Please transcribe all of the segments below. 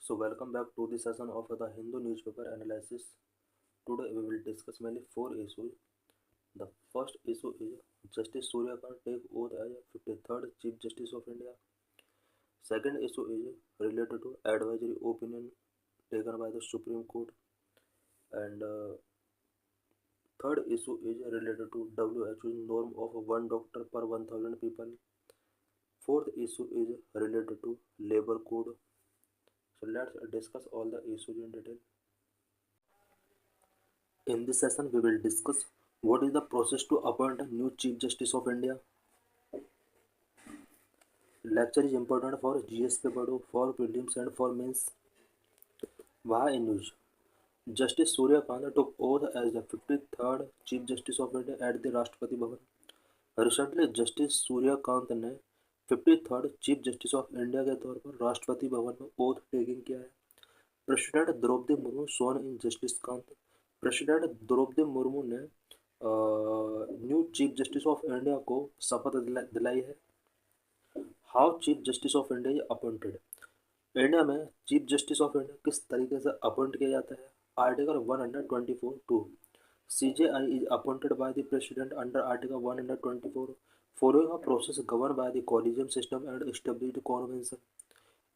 So welcome back to the session of the Hindu newspaper analysis. Today we will discuss mainly four issues. The first issue is Justice Surya Kant take oath as 53rd Chief Justice of India. Second issue is related to advisory opinion taken by the Supreme Court. And third issue is related to WHO's norm of one doctor per 1000 people. Fourth issue is related to labor code. So let's discuss all the issues in detail. In this session, we will discuss what is the process to appoint a new Chief Justice of India. Lecture is important for GS paper 2, for prelims and for mains. Why in news? Justice Surya Kant took oath as the 53rd Chief Justice of India at the Rashtrapati Bhavan. Recently, Justice Surya Kant ने 53rd Chief Justice of India के तौर पर राष्ट्रपति भवन में oath taking किया है. President Droupadi Murmu sworn in Justice Kant. President Droupadi Murmu ने new chief justice of India को शपथ दिलाई है. How chief justice of India is appointed. India में चीफ जस्टिस ऑफ इंडिया किस तरीके से अपॉइंट किया जाता है. Article 124(2) CJI is appointed by the president under article 124 following a process governed by the collegium system and established convention.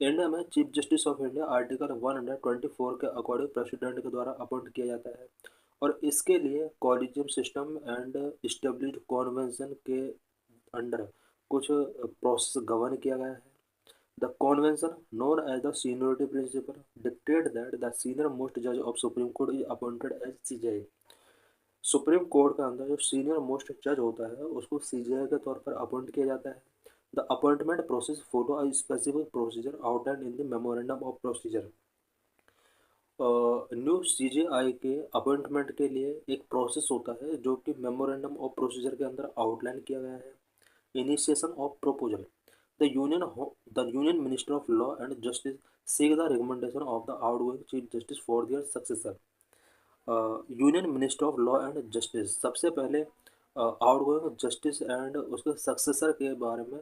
India में chief justice of India article 124 के according president के द्वारा अपॉइंट किया जाता है और इसके लिए collegium system and established convention के अंडर कुछ प्रोसेस गवर्न किया गया है. The convention known as the seniority principle dictate that the senior most जज of supreme court is appointed as CJI. Supreme court के अंदर जो सीनियर मोस्ट जज होता है उसको CJI के तौर पर अपॉइंट किया जाता है. The appointment process follow a specific procedure outlined in the memorandum of procedure. New CJI के अपॉइंटमेंट के लिए एक प्रोसेस होता है जो कि मेमोरेंडम ऑफ प्रोसीजर के अंदर आउटलाइन किया गया है. Initiation of proposal. The union minister of law and justice seek the recommendation of the outgoing chief justice for their successor. Union minister of law and justice सबसे पहले outgoing justice and उसके successor के बारे में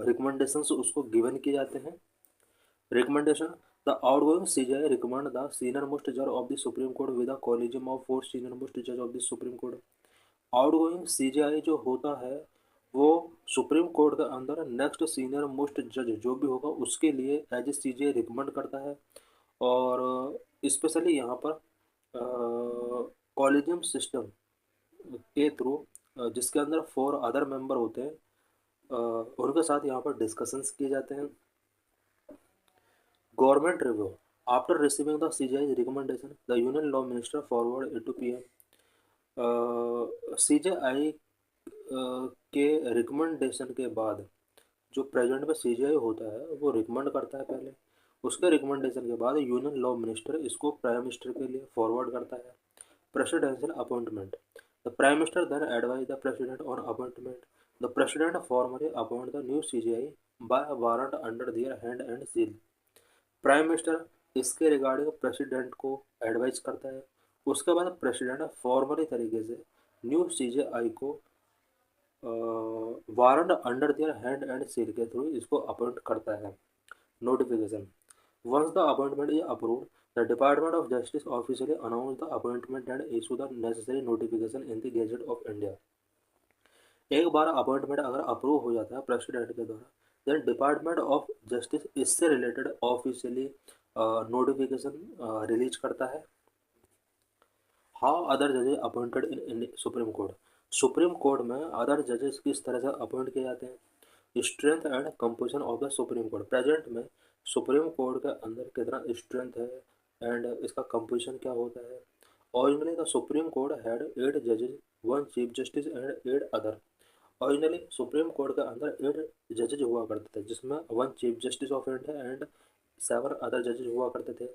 recommendations उसको given किए जाते हैं. Recommendation. The outgoing CJI recommend the senior most जज of the supreme court with the collegium of 4 senior most जज of the supreme court. Outgoing CJI जो होता है वो सुप्रीम कोर्ट के अंदर नेक्स्ट सीनियर मोस्ट जज जो भी होगा उसके लिए एज ए CJI रिकमेंड करता है. और स्पेशली यहाँ पर कॉलेजियम सिस्टम के थ्रू जिसके अंदर 4 अदर मेंबर होते हैं उनके साथ यहाँ पर डिस्कशंस किए जाते हैं. Government review. After receiving the CJI recommendation the union law minister forward it to PM. CJI के रिकमेंडेशन के बाद जो प्रेजेंट में CJI होता है वो रिकमेंड करता है पहले. उसके रिकमेंडेशन के बाद यूनियन लॉ मिनिस्टर इसको प्राइम मिनिस्टर के लिए फॉरवर्ड करता है. Presidential appointment. The prime minister then advise the president on appointment. The president formally appoint the new CJI by warrant under their hand and seal. Prime minister इसके regarding president को advise करता है. उसके बाद president formally तरीके से new CJI को warrant under their hand and seal के थ्रू इसको अपॉइंट करता है. Notification. Once the appointment is approved, the Department of Justice officially announce the appointment and issue the necessary notification in the Gazette of India. एक बार appointment अगर approve हो जाता है president के द्वारा देन डिपार्टमेंट ऑफ जस्टिस इससे related officially notification release करता है. हाउ अदर जजेस appointed in supreme court. Supreme court में अदर जजेस किस तरह से अपॉइंट किए जाते हैं. Strength and composition of the supreme court. Present में सुप्रीम कोर्ट के अंदर कितना स्ट्रेंथ है एंड इसका कंपोजिशन क्या होता है. Originally the supreme court had 8 जजेस, 1 chief justice and 8 other. Originally supreme court के अंदर 8 जजेज हुआ करते थे जिसमें 1 chief justice of India and 7 other जजेज हुआ करते थे.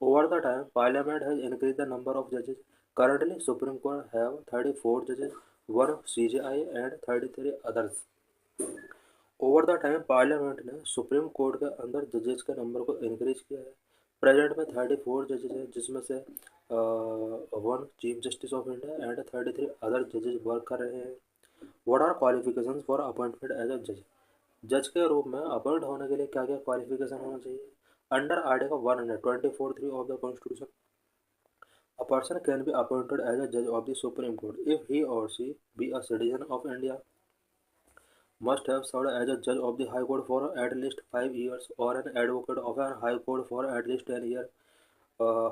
Over the time parliament has increase the number of जजेज. करंटली सुप्रीम कोर्ट हैव 34 जजेज, 1 CJI and 33 others. Over the time parliament ने सुप्रीम कोर्ट के अंदर जजेस के नंबर को इंक्रीज किया है. प्रेजेंट में 34 जजेस हैं जिसमें से 1 chief justice of India and 33 other जजेस वर्क कर रहे हैं. What are qualifications for appointment as a जज. जज के रूप में अपॉइंट होने के लिए क्या क्या क्वालिफिकेशन होना चाहिए. Under Article 124(3) of the Constitution, a person can be appointed as a judge of the Supreme Court if he or she be a citizen of India, must have served as a judge of the High Court for at least 5 years, or an advocate of a High Court for at least 10 years.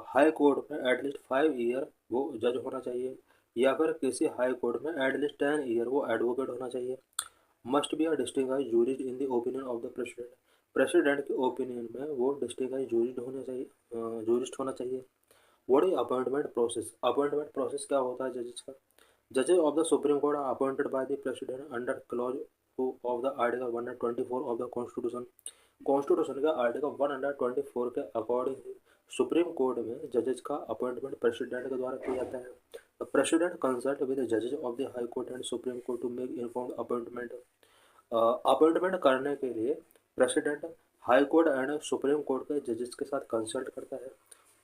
High court में at least 5 year वो जज होना चाहिए, या फिर किसी high court में at least 10 year वो एडवोकेट होना चाहिए। Must be a distinguished jurist in the opinion of the president, president के ओपिनियन में वो डिस्टिंग्विश्ड जूरिस्ट होना चाहिए, जूरिस्ट होना चाहिए। What is appointment process? Appointment process क्या होता है जजेस का? जजेस of the supreme court are appointed by the president under clause 2 of the article 124 of the constitution. Constitution का आर्टिकल 124 के अकॉर्डिंग सुप्रीम कोर्ट में जजेस का अपॉइंटमेंट प्रेसिडेंट के द्वारा किया जाता है। The president consult with the जजेस of the high court and supreme court to make informed appointment. Appointment करने के लिए president high court and supreme court के जजेस के साथ कंसल्ट करता है।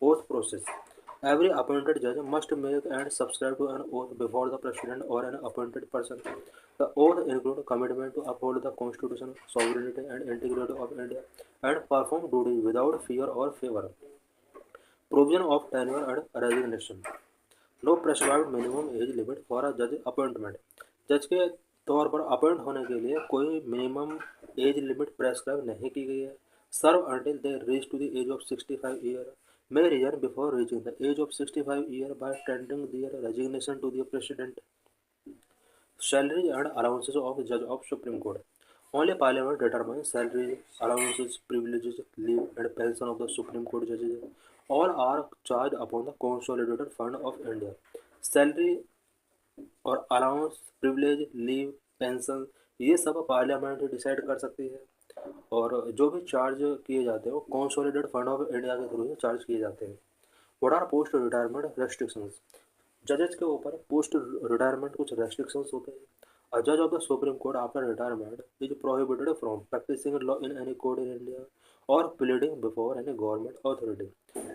Oath process, every appointed judge must make and subscribe to an oath before the president or an appointed person. The oath includes commitment to uphold the constitution, sovereignty and integrity of India and perform duties without fear or favor. Provision of tenure and resignation. No prescribed minimum age limit for a judge appointment. जज के तौर पर appoint होने के लिए कोई minimum age limit prescribe नहीं की गई है। Serve until they reach to the age of 65 year, may resign before reaching the age of 65 year by tendering their resignation to the president. Salary and allowances of judge of Supreme Court. Only Parliament determines salaries, allowances, privileges, leave, and pension of the Supreme Court judges. All are charged upon the Consolidated Fund of India. Salary और allowance, privilege, leave, pension, ये सब parliament decide कर सकती है। और जो भी charge किए जाते हैं वो कंसोलिडेटेड फंड ऑफ इंडिया के थ्रू ही चार्ज किए जाते हैं। What R post retirement restrictions? जजेस के ऊपर पोस्ट रिटायरमेंट कुछ रेस्ट्रिक्शंस होते हैं। अ जज of the supreme court after retirement is prohibited from practising law in any court in India और pleading before any government authority,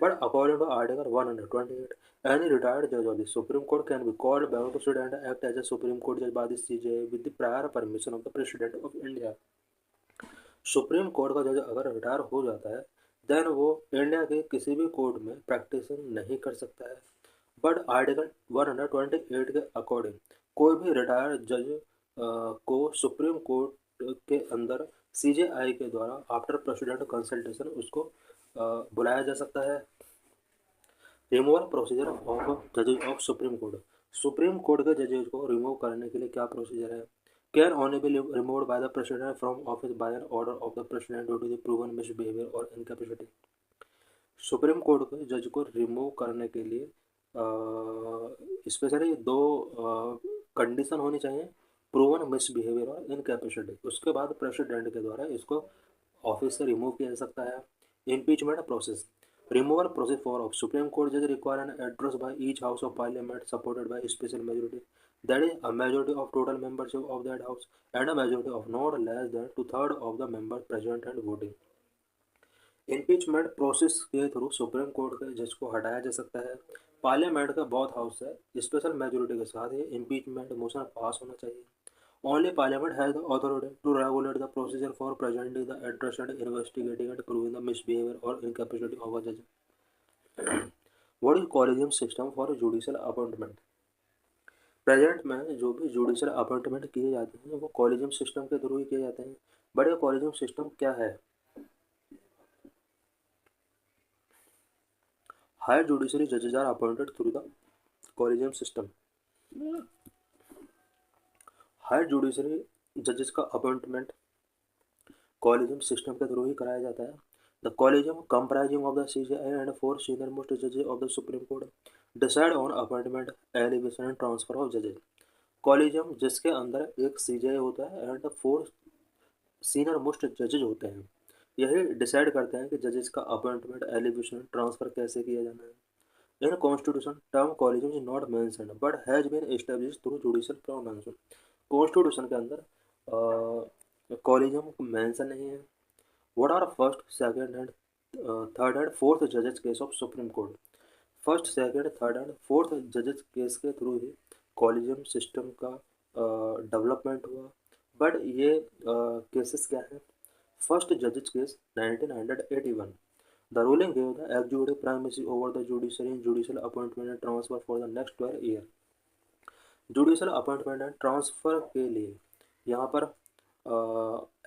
but according to article 128 any retired judge of the Supreme Court can be called back to sit and act as a Supreme Court judge by the CJI with the prior permission of the President of India. Supreme court का जज अगर retire हो जाता है then वो India के किसी भी कोर्ट में प्रैक्टिसिंग नहीं कर सकता है। बट आर्टिकल 128 के अकॉर्डिंग कोई भी रिटायर्ड जज को सुप्रीम कोर्ट के अंदर CJI के द्वारा आफ्टर प्रेसिडेंट कंसल्टेशन उसको बुलाया जा सकता है। रिमूवल प्रोसीजर ऑफ जजेज of supreme court. Supreme court के जजेज को रिमूव करने के लिए क्या प्रोसीजर है? Can only be removed by the president from office by an order of the president due to the proven misbehaviour और इनकैपेसिटी। सुप्रीम कोर्ट के जज को रिमूव करने के लिए स्पेशली दो कंडीशन होनी चाहिए, प्रूवन मिसबिहेवियर और इनकैपेसिटी। उसके बाद प्रेसिडेंट के द्वारा इसको ऑफिस से रिमूव किया जा सकता है। Impeachment process, removal process for of Supreme Court judge require an address by each House of Parliament supported by a special majority, that is a majority of total membership of that house and a majority of not less than 2/3 of the members present and voting. Impeachment process के through supreme court के जज को हटाया जा सकता है। Parliament का बहुत हाउस है, स्पेशल मेजोरिटी के साथ ये इम्पीचमेंट मोशन पास होना चाहिए। Only Parliament has the authority to regulate the procedure for presenting the address and investigating and proving the misbehavior or incapacity of a judge. What is collegium system for judicial appointment? Present में जो भी judicial appointment किए जाते हैं वो collegium system के through ही किए जाते हैं। बट ये कॉलेजियम सिस्टम क्या है? हायर जुडिशरी जजेस are appointed through the collegium system. Higher judiciary जजेस का अपॉइंटमेंट कॉलेजियम सिस्टम के थ्रू ही कराया जाता है। The collegium comprising of the CJI and 4 senior most जजेस of the supreme court decide on appointment, elevation and transfer of जजेस। Collegium जिसके अंदर एक CJI होता है एंड 4 सीनियर मोस्ट जजेस होते हैं, यही डिसाइड करते हैं कि जजेस का अपॉइंटमेंट, एलिवेशन, ट्रांसफर कैसे किया जाना है। In constitution term collegium is not mentioned but has been established through judicial pronunciation. Constitution के अंदर कॉलेजियम मेंशन नहीं है। What are first, second and third and fourth जजेस case of supreme court? First, second, third and fourth जजेस case के through ही collegium system का development हुआ। बट ये केसेस क्या हैं? फर्स्ट जजेस case 1981, The ruling gave the executive primacy over the judiciary in judicial appointment and transfer for the next 12 years. Judicial appointment and transfer के लिए यहाँ पर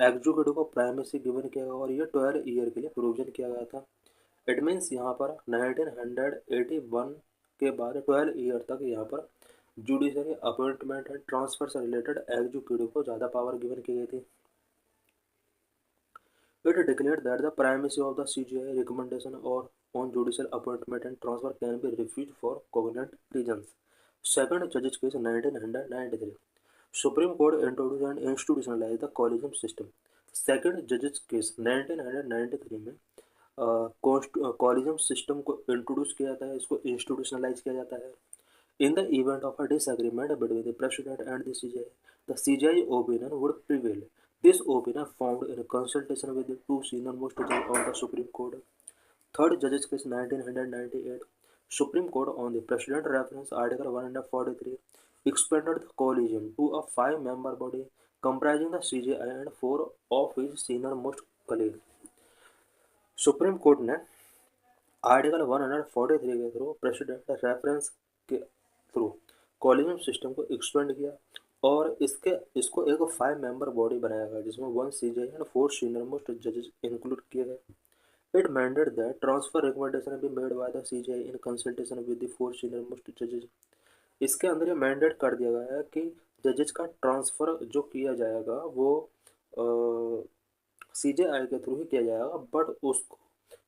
एग्जीक्यूटिव को प्राइमेसी गिवन किया गया और ये 12 ईयर के लिए प्रोविजन किया गया था। इट मीन्स यहाँ पर 1981 के बाद 12 ईयर तक यहाँ पर जुडिशरी अपॉइंटमेंट एंड ट्रांसफर से रिलेटेड एग्जीक्यूटिव को ज़्यादा पावर गिवन की गई थी। It declared that the primacy of the CJI recommendation or on judicial appointment and transfer can be refused for cognate reasons. Second Judges Case 1993. Supreme Court introduced and institutionalized the collegium system. Second Judges Case 1993 में collegium system को introduce किया जाता है, इसको institutionalise किया जाता है। In the event of a disagreement between the President and the CJI opinion would prevail. This opinion found in consultation with the two senior-most judges of the Supreme Court. Third Judges Case 1998. Supreme Court on the President reference Article 143 expanded the collegium to a 5-member body comprising the CJI and 4 of his senior-most colleagues. Supreme court ने article 143 के through president reference के through collegium system को expand किया और इसको एक 5-member body बनाया गया जिसमें 1 CJI एंड 4 सीनियर मोस्ट जजेस इंक्लूड किए गए। It mandate that transfer recommendation be made by the CJI in consultation with the 4 senior most जजेस। इसके अंदर ये मैंडेट कर दिया गया है कि जजेस का ट्रांसफ़र जो किया जाएगा वो CJI के थ्रू ही किया जाएगा, बट उसको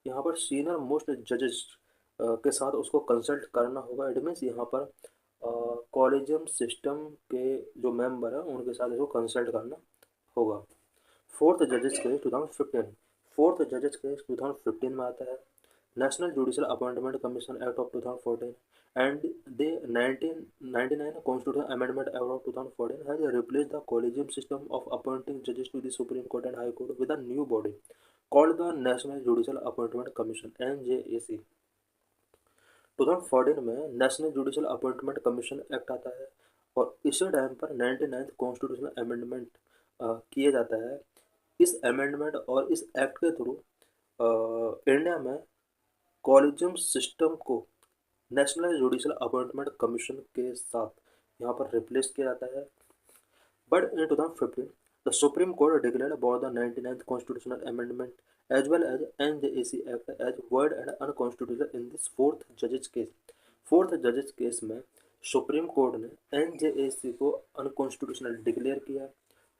यहाँ पर सीनियर मोस्ट जजेस के साथ उसको कंसल्ट करना होगा। इट मीन्स यहाँ पर कॉलेजियम सिस्टम के जो मेंबर हैं उनके साथ इसको कंसल्ट करना होगा। फोर्थ जजेस केस 2015। फोर्थ जजेस केस 2015 में आता है। National judicial appointment commission act of 2014 and the 1999 Constitutional Amendment Act of 2014 has replaced the collegium system of appointing judges to the Supreme Court and High Court with a new body called the National Judicial Appointment Commission (NJAC). 2014 में national judicial appointment commission act आता है और इसी time पर 99th constitutional amendment किया जाता है। इस अमेंडमेंट और इस एक्ट के थ्रू इंडिया में कॉलेजियम सिस्टम को नेशनल जुडिशल अपॉइंटमेंट कमीशन के साथ यहाँ पर रिप्लेस किया जाता है। But in 2015 the supreme court declared about the 99th constitutional amendment as well as NJAC Act as void and unconstitutional in this fourth judges case. Fourth जजेस case में supreme court ने NJAC को unconstitutional declare किया।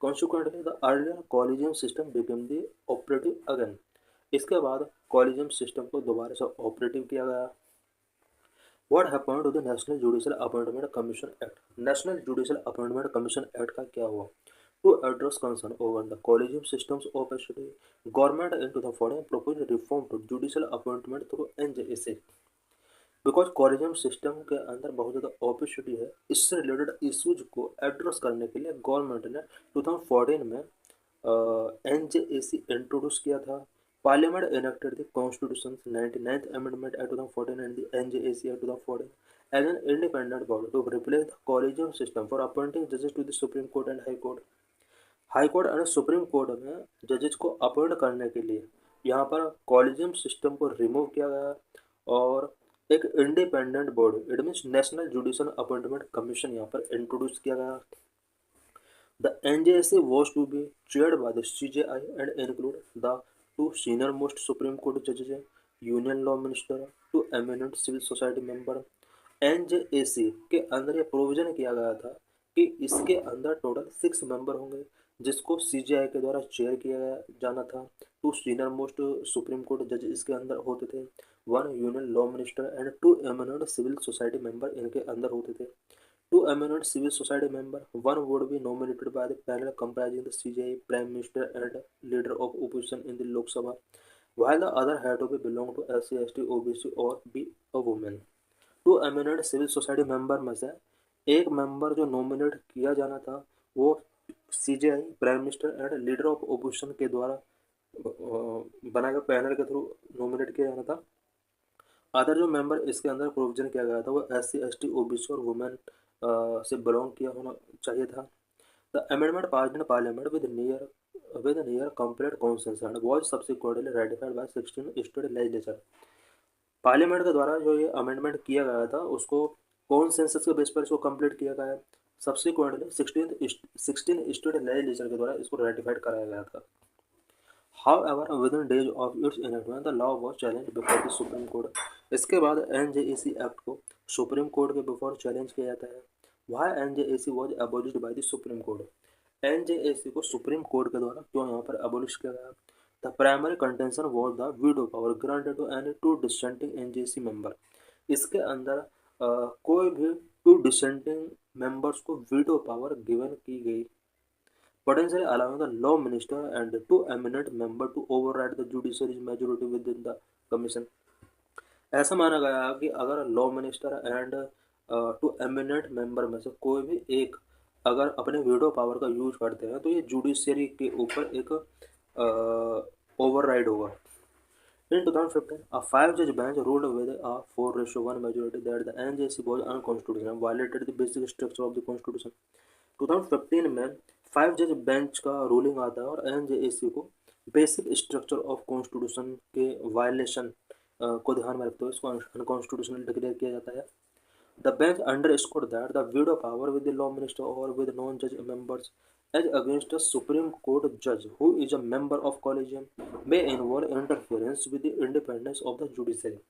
Consequently the earlier collegium system became the operative again. इसके बाद collegium system को दोबारा से ऑपरेटिव किया गया। What happened to the National Judicial Appointment Commission Act? National Judicial Appointment Commission Act का क्या हुआ? To address concern over the collegium system's opacity, government in 2014 proposed reform to judicial appointment through NJAC. Because collegium system के अंदर बहुत ज़्यादा opacity है, इससे related issues को एड्रेस करने के लिए गवर्नमेंट ने 2014 में NJAC इंट्रोड्यूस किया था। Parliament enacted the Constitution's 99th Amendment Act 2014 and the NJAC Act 2014 as an independent body to replace the collegium system for appointing judges to the Supreme Court and High Court. High court और supreme court में जजेस को appoint करने के लिए यहाँ पर collegium system को रिमूव किया गया और एक independent body it means national judicial appointment commission यहाँ पर इंट्रोड्यूस किया गया। The NJAC was to be chaired by the CJI and include the 2 senior most Supreme Court judges, Union Law Minister, 2 eminent civil society member। NJAC के अंदर ये provision किया गया था कि इसके अंदर टोटल 6 मेंबर होंगे जिसको CJI के द्वारा चेयर किया जाना था। 2 सीनियर मोस्ट सुप्रीम कोर्ट जज इसके अंदर होते थे, 1 union law minister and 2 eminent civil society member इनके अंदर होते थे। 2 eminent civil society member, 1 would be nominated by the panel comprising the CJI, Prime Minister and Leader of Opposition in the Lok Sabha, while the other had to be belong to SC, ST, OBC or be a woman। 2 eminent civil society member में से एक member जो nominate किया जाना था वो CJI, prime minister and leader of opposition के द्वारा बनाए गए पैनल के थ्रू नॉमिनेट किया जाना था। अदर जो मेंबर इसके अंदर प्रोविजन किया गया था वो SC, ST, OBC और वुमेन से बिलोंग किया होना चाहिए था। The amendment passed in parliament with near with a near complete consensus and was subsequently ratified by 16 state legislature। Parliament के द्वारा जो ये अमेंडमेंट किया गया था उसको कॉन्सेंसस के बेस पर इसको कंप्लीट किया गया है। सब्सिक्वेंटली 16 स्टेट लेजिस्लेचर के द्वारा इसको रेटिफाइड कराया गया था। However, within days of its enactment, the law was challenged before the Supreme Court। इसके बाद NJAC एक्ट को सुप्रीम कोर्ट के बिफोर चैलेंज किया जाता है। Why NJAC was abolished by the Supreme Court? NJAC को सुप्रीम कोर्ट के द्वारा क्यों यहाँ पर अबोलिश किया गया? The primary contention was the veto power granted to any two dissenting NJAC member। इसके अंदर कोई भी टू डिसेंटिंग मेंबर्स को वीटो पावर गिवन की गई, potentially allowing the law minister and two eminent member to override the judiciary's majority within the commission। ऐसा माना गया कि अगर law minister and two eminent member में से कोई भी एक अगर अपने वीटो पावर का यूज करते हैं तो ये जुडिशियरी के ऊपर एक ओवरराइड होगा। In 2015, a five-judge bench ruled with a 4:1 majority that the NJC was unconstitutional and violated the basic structure of the Constitution। 2015 में 5 जज बेंच का रूलिंग आता है और एनजेएसी को बेसिक स्ट्रक्चर ऑफ कॉन्स्टिट्यूशन के वायलेशन को ध्यान में रखते हुए इसको अनकॉन्स्टिट्यूशनल डिक्लेयर किया जाता है। The bench understood that the veto power with the law minister और विद नॉन जज members as against a Supreme Court judge who is a member of collegium may involve interference with the independence of the judiciary।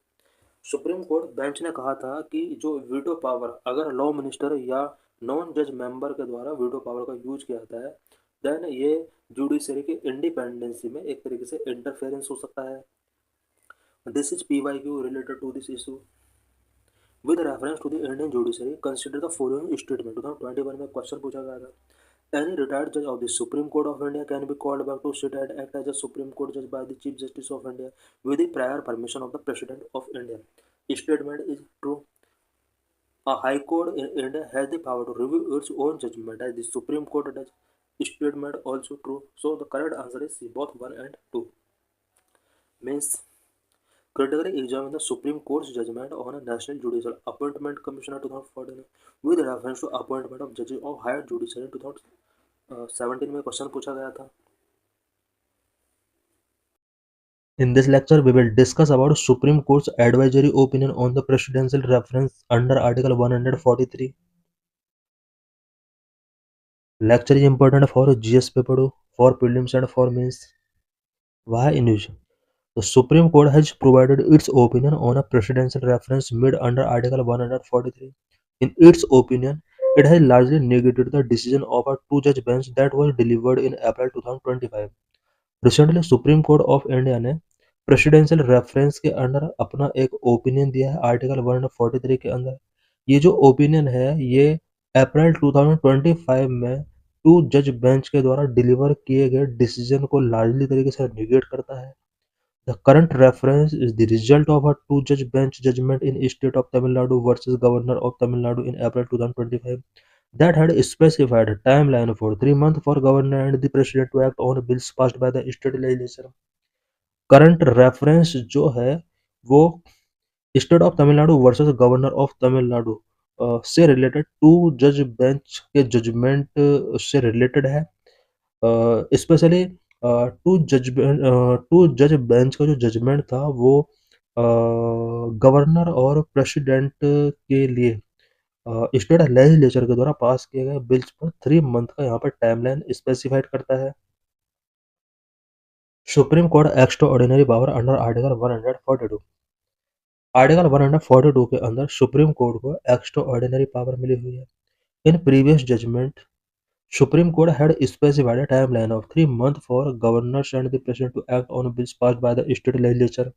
Supreme court bench ने कहा था कि जो veto power अगर law minister या non जज member के द्वारा वीटो पावर का यूज किया जाता है देन ये जुडिशरी के इंडिपेंडेंसी में एक तरीके से इंटरफेरेंस हो सकता है। This is PYQ related to this issue with reference to the Indian judiciary consider the following statement. 2021 में क्वेश्चन पूछा गया था, any retired judge of the Supreme Court of India can be called back to sit and act as a Supreme Court judge by the Chief Justice of India with the prior permission of the President of India। Statement is true। A High Court in India has the power to review its own judgment as the Supreme Court does। Statement also true। So the correct answer is C, both 1 and 2। Means critically examine the Supreme Court's judgment on a National Judicial Appointment Commissioner 2014 with reference to appointment of judges of higher judiciary 2017 में question पूछा गया था। In this lecture, we will discuss about Supreme Court's advisory opinion on the presidential reference under Article 143। Lecture is important for GS paper 2, for prelims and for mains। Why in use? The Supreme Court has provided its opinion on a presidential reference made under Article 143। In its opinion, it has largely negated the decision of a two-judge bench that was delivered in April 2025। Recently supreme court of India ने presidential reference के अंदर अपना एक opinion दिया है article 143 के अंदर। ये जो ओपिनियन है ये अप्रैल 2025 में टू जज बेंच के द्वारा डिलीवर किए गए डिसीजन को लार्जली तरीके से निगेट करता है। The current reference is the result of a two जज bench judgment in state of Tamil Nadu versus governor of Tamil Nadu in April 2025 that had specified a timeline for 3 months for governor and the president to act on bills passed by the state legislature। Current reference जो है वो state of Tamil Nadu versus governor of Tamil Nadu से related to जज bench के judgement से related है। Specially to जज bench का जो जजमेंट था वो गवर्नर और प्रेसिडेंट के लिए स्टेट लेजिस्लेचर के द्वारा पास किए गए बिल्स पर 3 मंथ का यहाँ पर टाइमलाइन स्पेसिफाइड करता है। Supreme court extraordinary power under article 142। Article 142 के अंदर सुप्रीम कोर्ट को एक्स्ट्रा ऑर्डिनरी पावर मिली हुई है। In previous judgement supreme court had specified a timeline of 3 months for governors and the president to act on bills passed by the state legislature।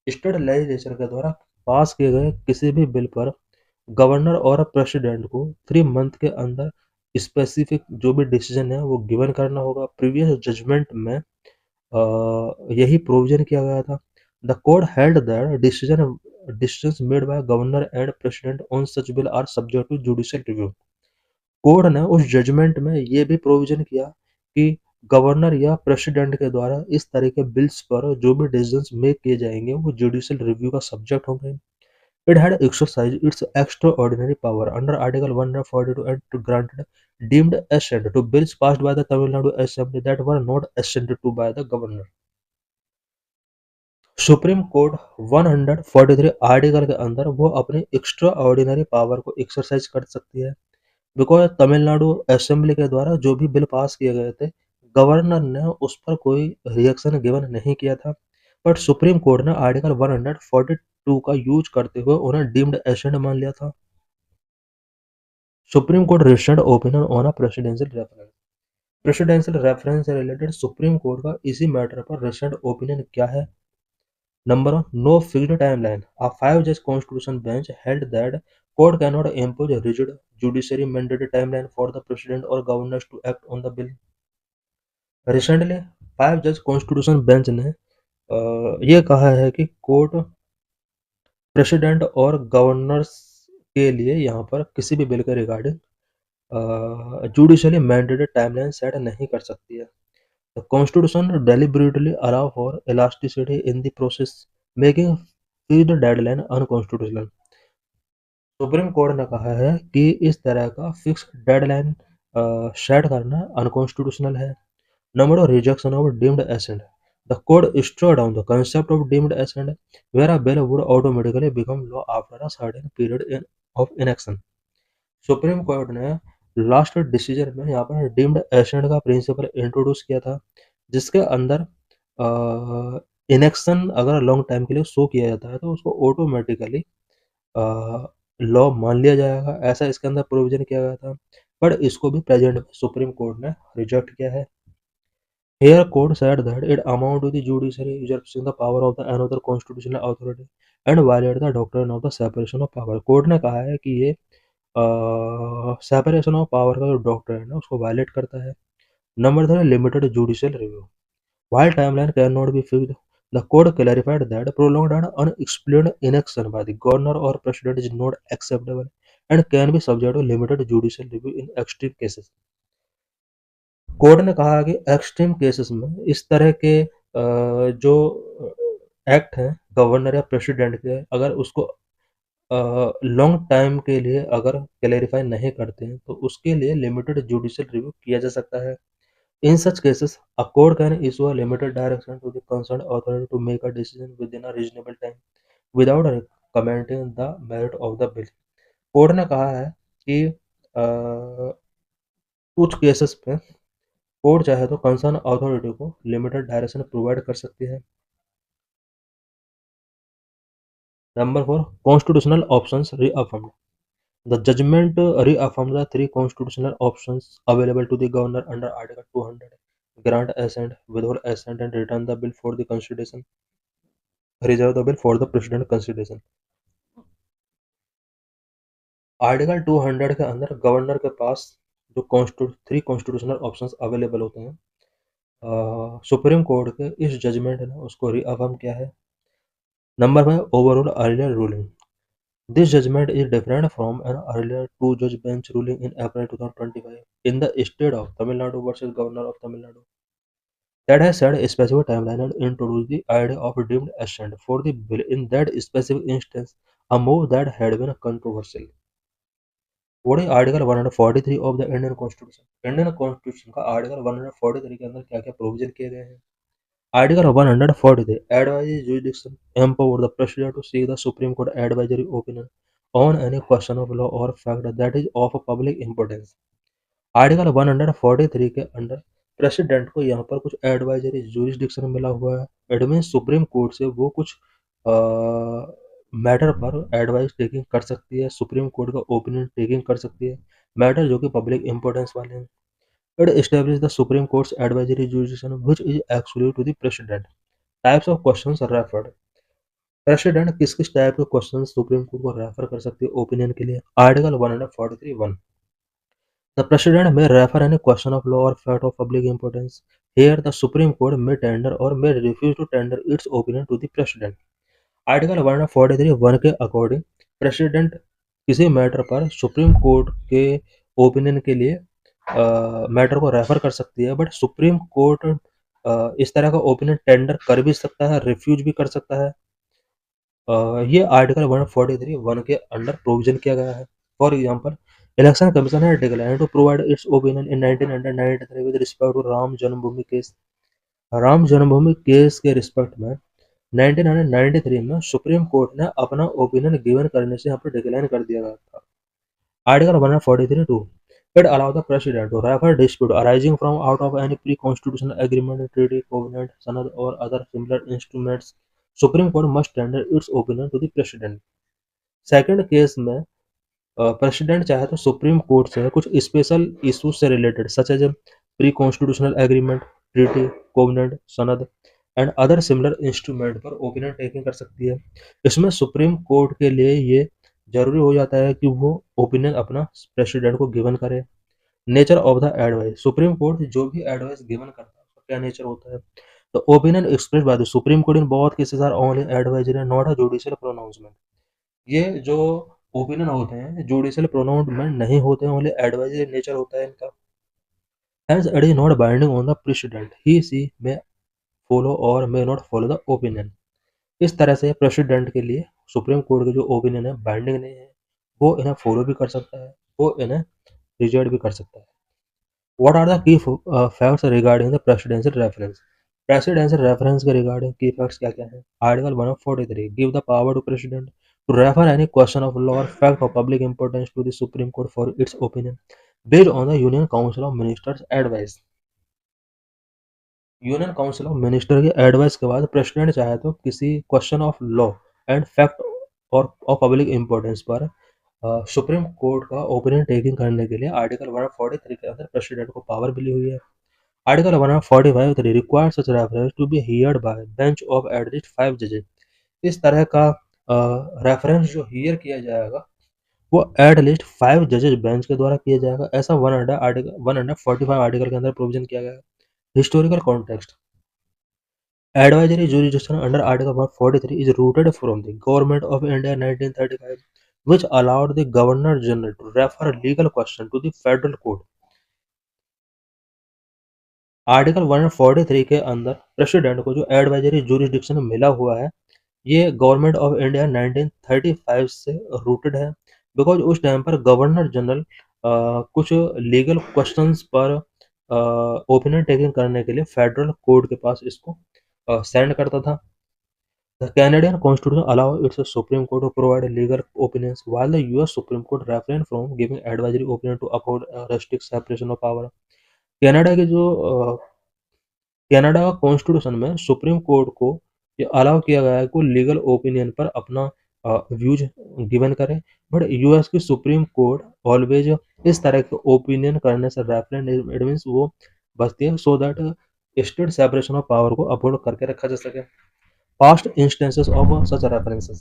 State legislature के द्वारा पास किए गए किसी भी बिल पर गवर्नर और प्रेसिडेंट को 3 मंथ के अंदर स्पेसिफिक जो भी डिसीजन है वो गिवन करना होगा। प्रीवियस जजमेंट में यही प्रोविजन किया गया था। The court held that decisions made by governor and president on such bill are subject to judicial review. Court ने उस जजमेंट में ये भी प्रोविजन किया कि गवर्नर या प्रेसिडेंट के द्वारा इस तरह के बिल्स पर जो भी डिसीजंस मेक किए जाएंगे वो जुडिशियल रिव्यू का सब्जेक्ट होंगे। It had exercised its extraordinary power under Article 142 and granted deemed assent to bills passed by the Tamil Nadu Assembly that were not assented to by the governor. Supreme court 143 article के अंदर वो अपनी extra ordinary power को exercise कर सकती है, because Tamil Nadu assembly के द्वारा जो भी बिल पास किए गए थे, गवर्नर ने उस पर कोई रिएक्शन गिवन नहीं किया था, बट सुप्रीम कोर्ट ने आर्टिकल 142 का यूज करते हुए उन्हें डीम्ड एसेंट मान लिया था। Supreme court recent opinion on a presidential reference से रिलेटेड सुप्रीम कोर्ट का इसी मैटर पर रिसेंट ओपिनियन क्या है? Number one, no fixed timeline. A five-judge constitution bench held that court cannot impose a rigid judiciary mandated timeline for the president or governors to act on the bill. Recently, five-judge constitution bench ने ये कहा है कि court president और governors के लिए यहाँ पर किसी भी बिल के regarding judicially mandated timeline set नहीं कर सकती है। The Constitution deliberately allow for elasticity in the process, making fixed deadline unconstitutional. Supreme court ने कहा है कि इस तरह का फिक्स डेडलाइन सेट करना अनकॉन्स्टिट्यूशनल है। Number of rejection of deemed assent, the court struck down the concept of deemed assent, where a bill would automatically become law after a certain period of inaction. Supreme court ने last decision में यहाँ पर deemed accent का principal introduce किया था, जिसके अंदर inaction अगर लॉन्ग टाइम के लिए शो किया जाता है तो उसको ऑटोमेटिकली लॉ मान लिया जाएगा, ऐसा इसके अंदर प्रोविजन किया गया था, पर इसको भी प्रेजेंट सुप्रीम कोर्ट ने रिजेक्ट किया है। Here court said that it amount to the judiciary usurping the power of the another constitutional authority and violate the doctrine of the separation of power. Court ने कहा है कि ये separation of power का जो doctrine है उसको violet करता है। Number 3, limited judicial review. While timeline cannot be fixed, the court clarified that prolonged and unexplained inaction by the governor or president is not acceptable and can be subject to limited judicial review in extreme cases. Court ने कहा कि extreme cases में इस तरह के जो act हैं governor या प्रेसिडेंट के, अगर उसको लॉन्ग टाइम के लिए अगर क्लैरिफाई नहीं करते हैं तो उसके लिए लिमिटेड जुडिशियल रिव्यू किया जा सकता है। In such cases, a court can issue a limited direction to the concerned authority to make a decision within a reasonable time without commenting the merit of the bill. Court ने कहा है कि कुछ cases में court चाहे तो concern authority को limited direction provide कर सकती है। Number 4, constitutional options reaffirmed. The judgment reaffirmed the three constitutional options available to the governor under Article 200: grant assent, withhold assent, and return the bill for the consideration. Reserve the bill for the president consideration. Article 200 के अंदर governor के पास जो three constitutional options available होते हैं, supreme court के इस judgement ने उसको रीअफर्म किया है। Number 5, overall earlier ruling. This judgment is different from an earlier two-judge bench ruling in April 2025 in the state of Tamil Nadu versus Governor of Tamil Nadu that has set a specific timeline and introduced the idea of deemed assent for the bill. In that specific instance, a move that had been controversial. What is Article 143 of the Indian Constitution? Indian Constitution का Article 143 के अंदर क्या-क्या provision किए गए हैं? Article 143 advisory jurisdiction empower the president to seek the Supreme Court advisory opinion on any question of law or fact that is of public importance. Article 143 के under president को यहाँ पर कुछ एडवाइजरी जुरिस्डिक्शन मिला हुआ है। इट मीन्स सुप्रीम कोर्ट से वो कुछ मैटर पर एडवाइस टेकिंग कर सकती है, सुप्रीम कोर्ट का ओपिनियन टेकिंग कर सकती है, मैटर जो कि पब्लिक इंपॉर्टेंस वाले हैं। It establish the supreme court's advisory jurisdiction which is exclusive to the president. Types of questions referred. President किस किस टाइप के क्वेश्चन सुप्रीम कोर्ट को रेफर कर सकती है ओपिनियन के लिए? Article 143(1). The President may refer any question of law or fact of public importance. Here, the Supreme Court may tender or may refuse to tender its opinion to the President. Article 143(1) के according president किसी matter पर supreme court के opinion के लिए matter को refer कर सकती है, बट सुप्रीम कोर्ट इस तरह का ओपिनियन टेंडर कर भी सकता है, रिफ्यूज भी कर सकता है। ये आर्टिकल 143 वन के अंडर प्रोविजन किया गया है। फॉर एग्जाम्पल, इलेक्शन कमीशन है decline to provide its opinion in 1993 with respect to Ram Janmabhoomi case. Ram Janmabhoomi case के रिस्पेक्ट में 1993 में सुप्रीम कोर्ट ने अपना ओपिनियन गिवन करने से यहाँ पर डिक्लाइन कर दिया गया था। Article 143(2). It allows the President to refer dispute arising from out of any pre-constitutional agreement, treaty, covenant, sanad or other similar instruments. Supreme Court must tender its opinion to the President. Second case में president चाहे तो supreme court से कुछ special issues से related such as pre constitutional agreement, treaty, covenant, सनद and other similar instrument पर opinion taking कर सकती है। इसमें सुप्रीम कोर्ट के लिए ये जरूरी हो जाता है कि वो ओपिनियन अपना प्रेसिडेंट को गिवन करे। Nature of the advice, supreme court जो भी एडवाइस गिवन करता है उसका क्या नेचर होता है। तो opinion express by the supreme court in both cases are only advisory not a judicial pronouncement. ये जो ओपिनियन होते हैं जुडिशियल प्रोनाउंसमेंट नहीं होते हैं, ओनली एडवाइजरी नेचर होता है इनका। Hence, it is not binding on the president. He she may follow or may not follow the opinion. इस तरह से प्रेसिडेंट के लिए सुप्रीम कोर्ट के जो ओपिनियन है बाइंडिंग नहीं है, वो इन्हें फॉलो भी कर सकता है, वो इन्हें रिजेक्ट भी कर सकता है। What are the key facts regarding the presidential reference. Presidential reference के रिगार्डिंग की फैक्ट्स क्या क्या है। Article 143 give the power to president to refer any question of law और fact of public importance to the supreme court for its opinion based on the union council of ministers advice. Union council of minister के advice के बाद president चाहे तो किसी question of law and fact और of public importance पर supreme court का opinion taking करने के लिए आर्टिकल 143 के अंदर प्रेसिडेंट को पावर मिली हुई है। Article 145 require such reference to be heard by bench of at least 5 जजेस। इस तरह का रेफरेंस जो हियर किया जाएगा वो एट लीस्ट 5 जजेस बेंच के द्वारा किया जाएगा, ऐसा 145 आर्टिकल के अंदर प्रोविजन किया गया है। Historical context, advisory jurisdiction under Article 143 is rooted from the Government of India 1935, which allowed the Governor General to refer legal question to the Federal Court. Article 143 के अंदर प्रेसिडेंट को जो एडवाइजरी जुरिस्डिक्शन मिला हुआ है ये गवर्नमेंट ऑफ इंडिया 1935 से rooted है, बिकॉज उस टाइम पर गवर्नर जनरल कुछ लीगल क्वेश्चंस पर ओपिनियन टेकिंग करने के लिए फेडरल कोर्ट के पास इसको सेंड करता था। The Canadian Constitution allows its Supreme Court to provide legal opinions, while the US Supreme Court refrained from giving advisory opinion to uphold restrict separation of power. Canada के जो Canada का constitution में supreme court को ये allow किया गया है कि वो लीगल ओपिनियन पर अपना व्यूज गिवन करे, बट यूएस की सुप्रीम कोर्ट ऑलवेज इस तरह के ओपिनियन करने से रेफरेंड इट मीन्स वो बचती है so that state separation of power को अपहोल्ड करके रखा जा सके। Past instances of such references.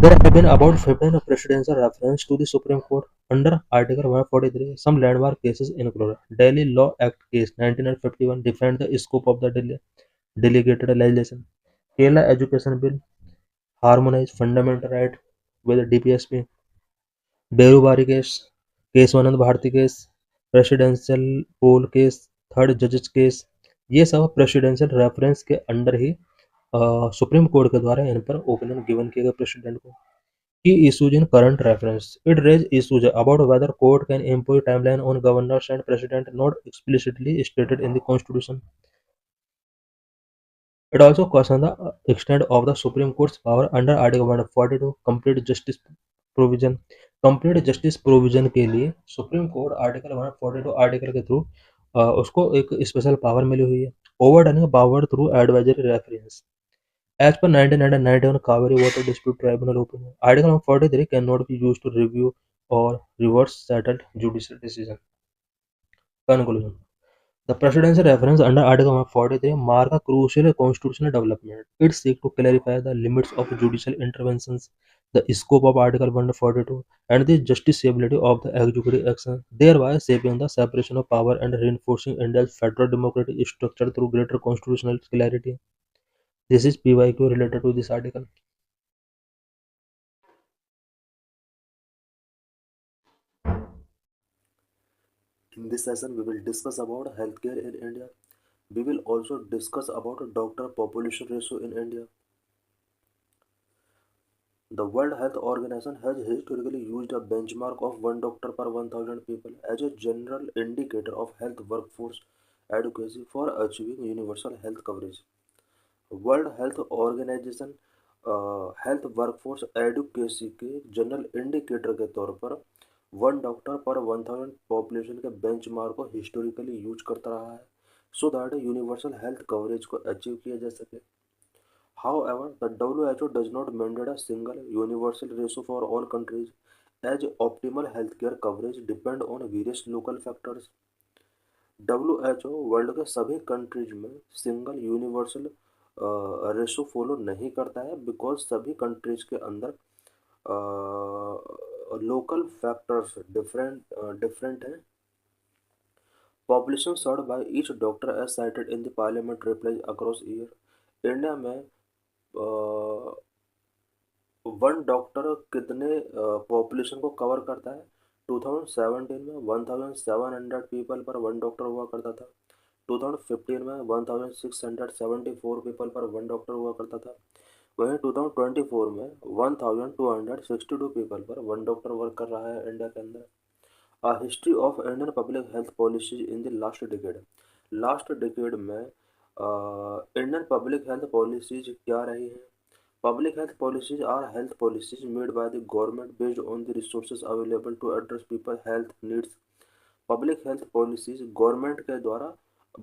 There have been about 15 presidential references to the Supreme Court under Article 143. Some landmark cases include Delhi Law Act case 1951 defined the scope of the delegated legislation. Kerala Education Bill harmonized fundamental right with DPSP. Berubari case, Keswanand Bharati case, presidential poll case, third judges case, ये सब presidential reference के under ही supreme court के द्वारा इन पर opinion given किए गए president को। Key issues in current reference. It raises issues about whether court can impose timeline on governors and president not explicitly stated in the constitution. It also questions the extent of the Supreme Court's power under Article 142 complete justice provision. Complete justice provision के लिए supreme court article 142 article के through उसको एक special power मिली हुई है, overturning power through advisory reference. As per 1991 Kaveri Water Dispute Tribunal opinion, Article 143 cannot be used to review or reverse settled judicial decision. Conclusion. The presidential reference under Article 143 mark a crucial constitutional development. It seeks to clarify the limits of judicial interventions, the scope of Article 142, and the justiciability of the executive action, thereby shaping the separation of power and reinforcing India's federal democratic structure through greater constitutional clarity. This is PYQ related to this article. In this session, we will discuss about healthcare in India. We will also discuss about doctor population ratio in India. The World Health Organization has historically used a benchmark of one doctor per 1,000 people as a general indicator of health workforce adequacy for achieving universal health coverage. World health organization health workforce adequacy के general indicator के तौर पर one doctor पर 1000 population के benchmark को historically use करता रहा है so that universal health coverage को अचीव किया जा सके. However, the WHO does not mandate a single universal ratio for all countries as optimal healthcare coverage depend on various local factors. WHO world के सभी countries में single universal ratio follow नहीं करता है बिकॉज सभी कंट्रीज के अंदर local factors different हैं. Population serve by each doctor as cited in the parliament replies across year. India में वन डॉक्टर कितने पॉपुलेशन को कवर करता है. 2017 में 1700 पीपल पर वन डॉक्टर हुआ करता था. 2015 में 1674 पीपल पर वन डॉक्टर हुआ करता था. वहीं 2024 में 1262 पीपल पर वन डॉक्टर वर्क कर रहा है इंडिया के अंदर. A history of Indian public health policies in the last decade. Last decade में इंडियन पब्लिक हेल्थ पॉलिसीज क्या रही हैं. Public health policies are health policies made by the government based on the resources available to address people health needs. Public health policies government के द्वारा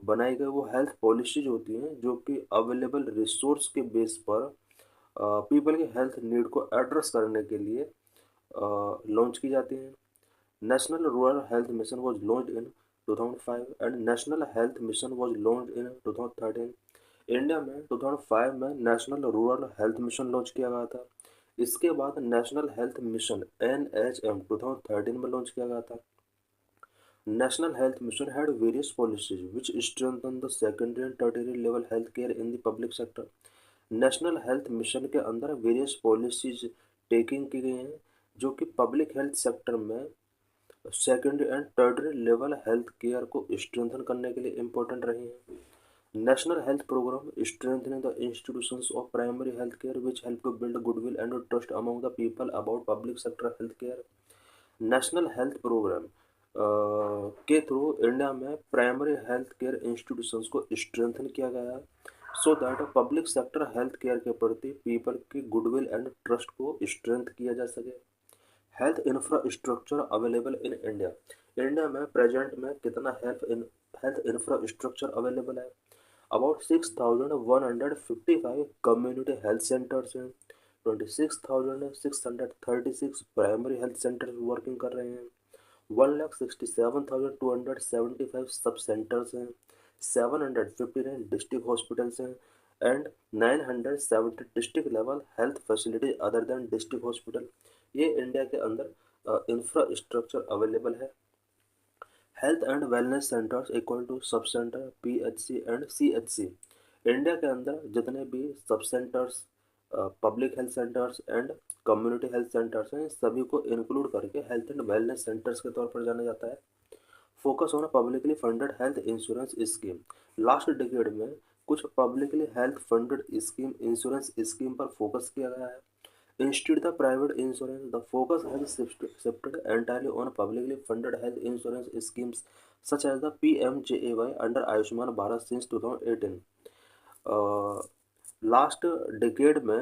बनाई गई वो health policies होती हैं जो कि अवेलेबल रिसोर्स के बेस पर पीपल के हेल्थ नीड को एड्रेस करने के लिए लॉन्च की जाती हैं. National Rural Health Mission was launched in 2005 and National Health Mission was launched in 2013. India में 2005 में national rural health mission launch किया गया था. इसके बाद नेशनल हेल्थ मिशन NHM 2013 में लॉन्च किया गया था. National health mission had various policies which strengthen the secondary and tertiary level health care in the public sector. National health mission के अंदर वेरियस पॉलिसीज टेकिंग की गई हैं जो कि पब्लिक हेल्थ सेक्टर में secondary and tertiary level health care को strengthen करने के लिए इम्पोर्टेंट रही हैं. National health programme strengthening the institutions of primary health care which help to build goodwill and trust among the people about public sector health care. National health programme के through India में primary health care institutions को strengthen किया गया है so that public sector health care के प्रति people की goodwill and trust को स्ट्रेंथ किया जा सके. Health infrastructure available in India. India में प्रेजेंट में कितना हेल्थ इंफ्रास्ट्रक्चर अवेलेबल है. अबाउट 6155 कम्युनिटी हेल्थ सेंटर्स हैं. 26,636 प्राइमरी हेल्थ सेंटर्स वर्किंग कर रहे हैं. 1,67,275 सब सेंटर्स हैं. 759 डिस्ट्रिक्ट हॉस्पिटल्स हैं and 970 district level health facilities other than district hospital. ये इंडिया के अंदर इंफ्रास्ट्रक्चर अवेलेबल है. Health and wellness centres equal to sub centre PHC and CHC. India के अंदर जितने भी sub centres public health centres and community health centres हैं सभी को इंक्लूड करके हेल्थ एंड वेलनेस सेंटर्स के तौर पर जाना जाता है. Focus on publicly funded health insurance scheme. Last decade में कुछ publicly health funded scheme insurance scheme पर फोकस किया गया है. Instead the private insurance, the focus has shifted entirely on publicly funded health insurance schemes such as the PMJAY under Ayushman Bharat since 2018. Last decade में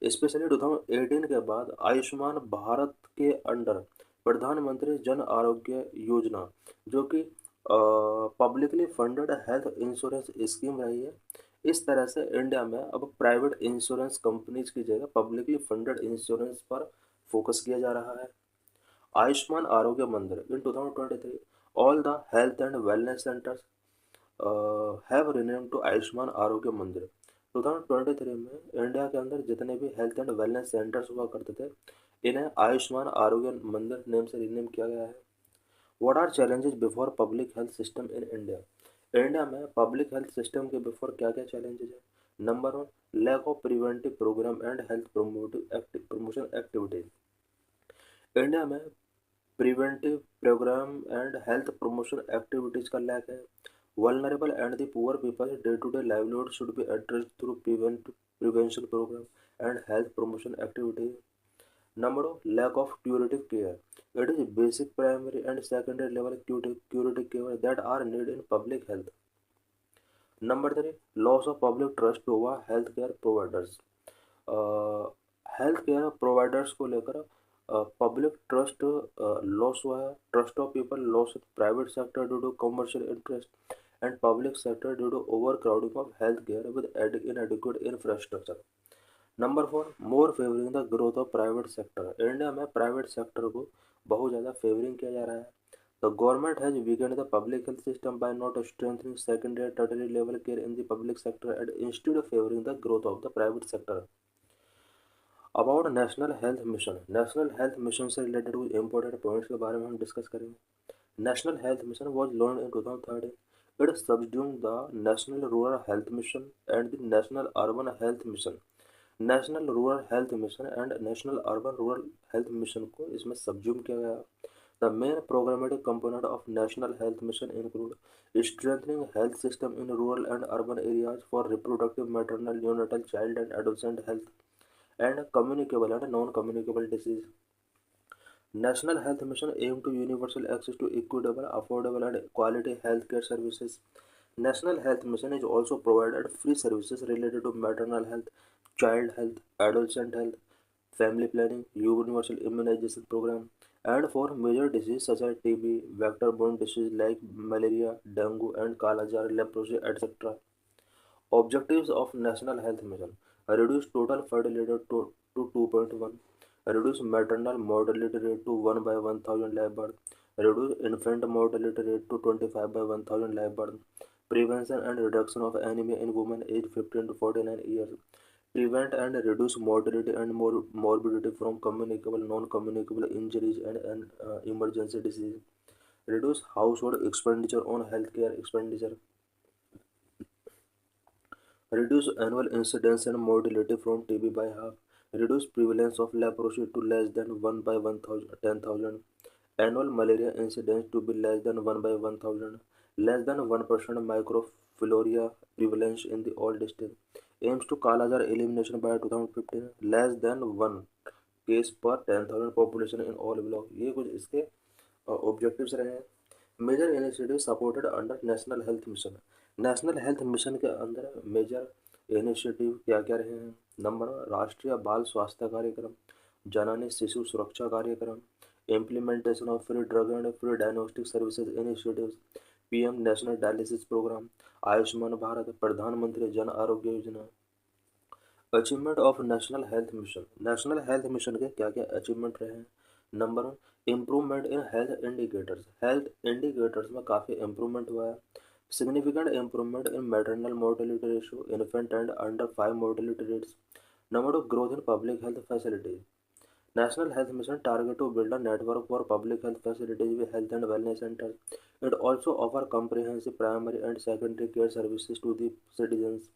specially 2018 के बाद आयुष्मान भारत के under प्रधानमंत्री जन आरोग्य योजना जो कि publicly funded health insurance scheme रही है. इस तरह से इंडिया में अब प्राइवेट इंश्योरेंस कंपनीज की जगह पब्लिकली फंडेड इंश्योरेंस पर फोकस किया जा रहा है. Ayushman Arogya Mandir in 2023 all the health and wellness centres have renamed to Ayushman Arogya Mandir. 2023 में इंडिया के अंदर जितने भी हेल्थ एंड वेलनेस सेंटर्स हुआ करते थे इन्हें आयुष्मान आरोग्य मंदिर नेम से रिनेम किया गया है. What are challenges before public health system in India. India में पब्लिक हेल्थ सिस्टम के बिफोर क्या क्या चैलेंजेस है. Number 1, lack of preventive programme and health promotion activities. India में preventive programme and health promotion activities का lack है. Vulnerable and the poor people day to day livelihood should be addressed through prevention programme and health promotion activities. Number two, lack of curative care. It is basic primary and secondary level curative care that are needed in public health. Number three, loss of public trust over healthcare providers. Health care providers को लेकर public trust loss हुआ है. Trust of people loss private sector due to commercial interest and public sector due to over crowding of health care with inadequate infrastructure. Number four, more favouring the growth of private sector. India में private sector को बहुत ज़्यादा favouring किया जा रहा है. The government has weakened the public health system by not strengthening secondary and tertiary level care in the public sector and instead of favouring the growth of the private sector. About national health mission. National health mission से related कुछ important points के बारे में हम discuss करेंगे. National health mission was launch in 2013. It subsumed the national rural health mission and the national urban health mission. National rural health mission and national urban rural health mission को इसमें subsume किया गया. The main programmatic component of national health mission include strengthening health system in rural and urban areas for reproductive maternal neonatal child and adolescent health and communicable and non-communicable disease. National Health Mission aim to universal access to equitable, affordable and quality healthcare services. National Health Mission is also provided free services related to maternal health, child health, adolescent health, family planning, universal immunization program, and for major diseases such as TB, vector-borne diseases like malaria, dengue, and kala-jar, leprosy, etc. Objectives of National Health Mission: reduce total fertility to 2.1, reduce maternal mortality rate to 1 by 1000 live birth, reduce infant mortality rate to 25 by 1000 live birth, prevention and reduction of anemia in women aged 15 to 49 years, prevent and reduce mortality and morbidity from communicable, non-communicable injuries and emergency disease, reduce household expenditure on healthcare expenditure, reduce annual incidence and mortality from TB by half, reduce prevalence of leprosy to less than 1 by 10,000, annual malaria incidence to be less than 1 by 1000, less than 1% microfilariae prevalence in the all district, aims to Kala-Jar elimination by 2015, less than 1 case पर 10,000 population in all block. ये कुछ इसके objectives रहे हैं. Major initiative supported under national health mission. National health mission के अंदर major initiative क्या क्या रहे हैं. नंबर, राष्ट्रीय बाल स्वास्थ्य कार्यक्रम, जननी Shishu Suraksha Karyakram, implementation of free drug and free diagnostic services initiatives, PM national dialysis programme, Ayushman Bharat, Pradhanmantri Jan Arogya Yojana. Achievement of national health mission. National health mission के क्या क्या अचीवमेंट रहे हैं. Number one, improvement in health indicators. Health indicators में काफ़ी इम्प्रूवमेंट हुआ है. Significant improvement in maternal mortality ratio, infant and under 5 mortality rates. Number two, growth in public health facilities. National Health Mission target to build a network for public health facilities with health and wellness centers. It also offer comprehensive primary and secondary care services to the citizens.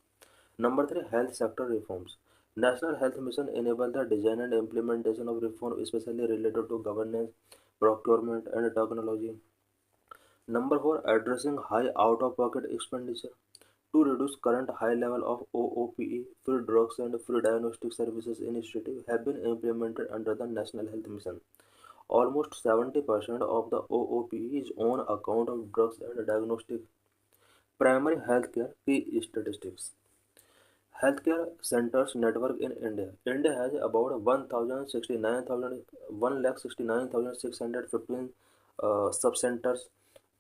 Number three, health sector reforms. National Health Mission enable the design and implementation of reform especially related to governance, procurement and technology. Number four, addressing high out-of-pocket expenditure. To reduce current high level of OOPE, free drugs and free diagnostic services initiative have been implemented under the National Health Mission. Almost 70% of the OOPE is on account of drugs and diagnostic. Primary healthcare key statistics. Healthcare centers network in India. India has about 1,69,615 सब centres.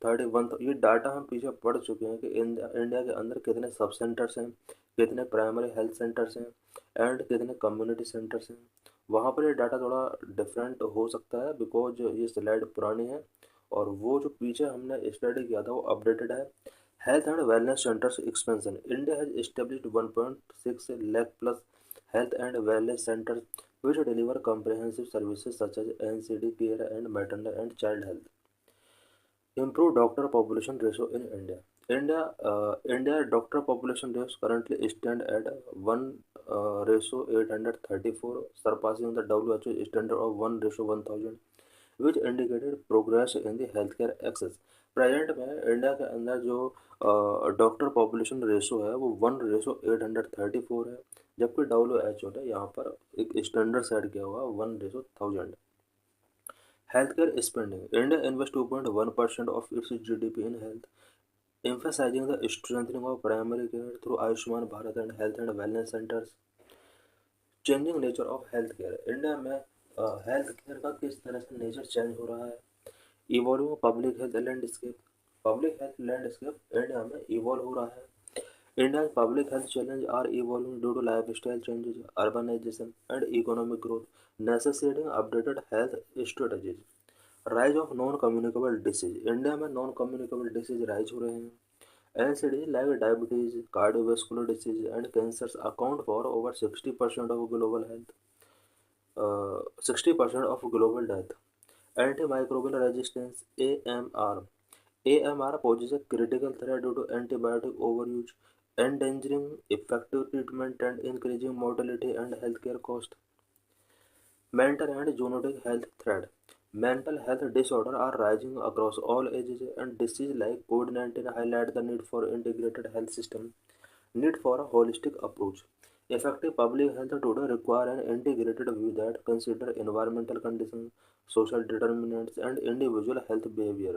31, ये data हम पीछे पढ़ चुके हैं कि India के अंदर कितने सब सेंटर्स हैं, कितने प्राइमरी हेल्थ सेंटर्स हैं एंड कितने कम्युनिटी सेंटर्स हैं. वहाँ पर ये डाटा थोड़ा डिफरेंट हो सकता है बिकॉज ये स्लाइड पुरानी है और वो जो पीछे हमने स्टडी किया था वो अपडेटेड है. Health and Wellness Centers expansion. India has established 1.6 lakh plus health and wellness centers which deliver comprehensive services such as NCD care and maternal and child health. Improve doctor population ratio in India. India doctor population ratio currently stand at 1 ratio 834, surpassing the WHO standard of 1 ratio 1000, which indicated progress in the healthcare access. Present में India के अंदर जो doctor population ratio है वो 1 ratio 834 है, जबकि WHO ने यहाँ पर एक स्टैंडर्ड सेट किया हुआ 1:1000. Healthcare spending. India invests 2.1% of its GDP in health, emphasizing the strengthening of primary care through Ayushman Bharat and health and wellness centers. Changing nature of health care. India में health care का किस तरह से nature change हो रहा है. Evolving public health landscape. Public health landscape India में evolve हो रहा है. India's public health challenges are evolving due to lifestyle changes, urbanization, and economic growth, necessitating updated health strategies. Rise of non-communicable disease. India में non communicable disease rise हो रहे हैं. NCDs like diabetes, cardiovascular disease, and cancers account for over 60% of global health, 60% of global death. Antimicrobial resistance (AMR). AMR poses a critical threat due to antibiotic overuse, endangering effective treatment and increasing mortality and healthcare costs. Mental and zoonotic health threat. Mental health disorders are rising across all ages, and diseases like COVID-19 highlight the need for integrated health system. Need for a holistic approach. Effective public health today require an integrated view that consider environmental conditions, social determinants, and individual health behavior.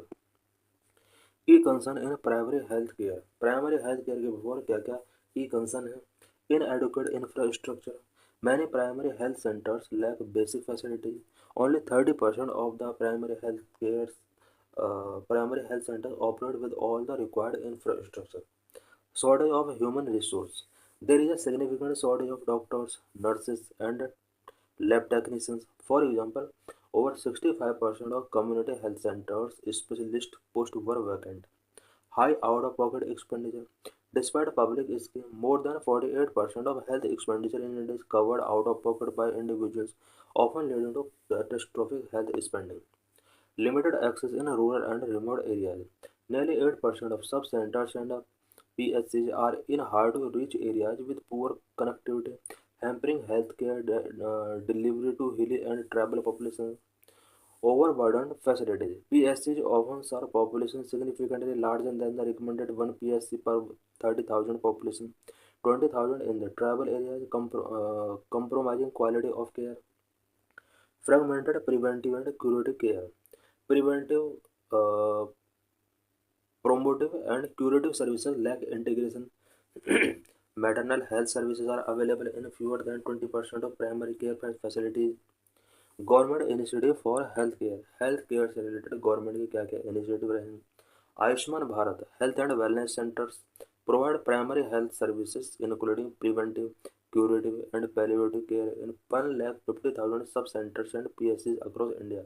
Key concern in primary health care. Primary health care के before क्या क्या key concern है. Inadequate infrastructure. Many primary health centres lack basic facilities. Only 30% of the primary health centre operate with all the required infrastructure. Shortage of human resource. There is a significant shortage of doctors, nurses, and lab technicians. For example, over 65% of community health centers specialist posts were vacant. High out-of-pocket expenditure. Despite public scheme, more than 48% of health expenditure in India is covered out of pocket by individuals, often leading to catastrophic health spending. Limited access in rural and remote areas. Nearly 8% of sub-centers and PSCs are in hard-to-reach areas with poor connectivity, hampering healthcare delivery to hilly and tribal populations. Overburdened facilities. PSCs often serve populations significantly larger than the recommended 1 PSC per 30,000 population, 20,000 in the tribal areas, compromising quality of care. Fragmented preventive and curative care. Preventive, uh, promotive, and curative services lack integration. Maternal health services are available in fewer than 20% of primary care facilities. Government initiative for health care. Health care से related government के क्या क्या initiative रहे हैं. Ayushman Bharat health and wellness centres provide primary health services including preventive, curative and palliative care इन 1,50,000 सब centres and PSCs across India.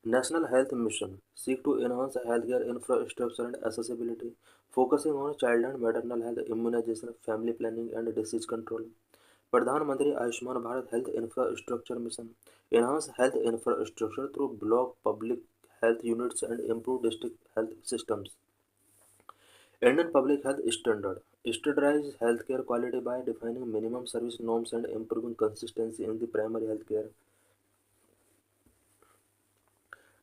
National Health Mission seek to enhance healthcare infrastructure and accessibility, focusing on child and maternal health, immunization, family planning, and disease control. प्रधानमंत्री Ayushman Bharat health infrastructure mission enhance health infrastructure through block public health units and improve district health systems. Indian public health standard standardize healthcare quality by defining minimum service norms and improving consistency in the primary healthcare.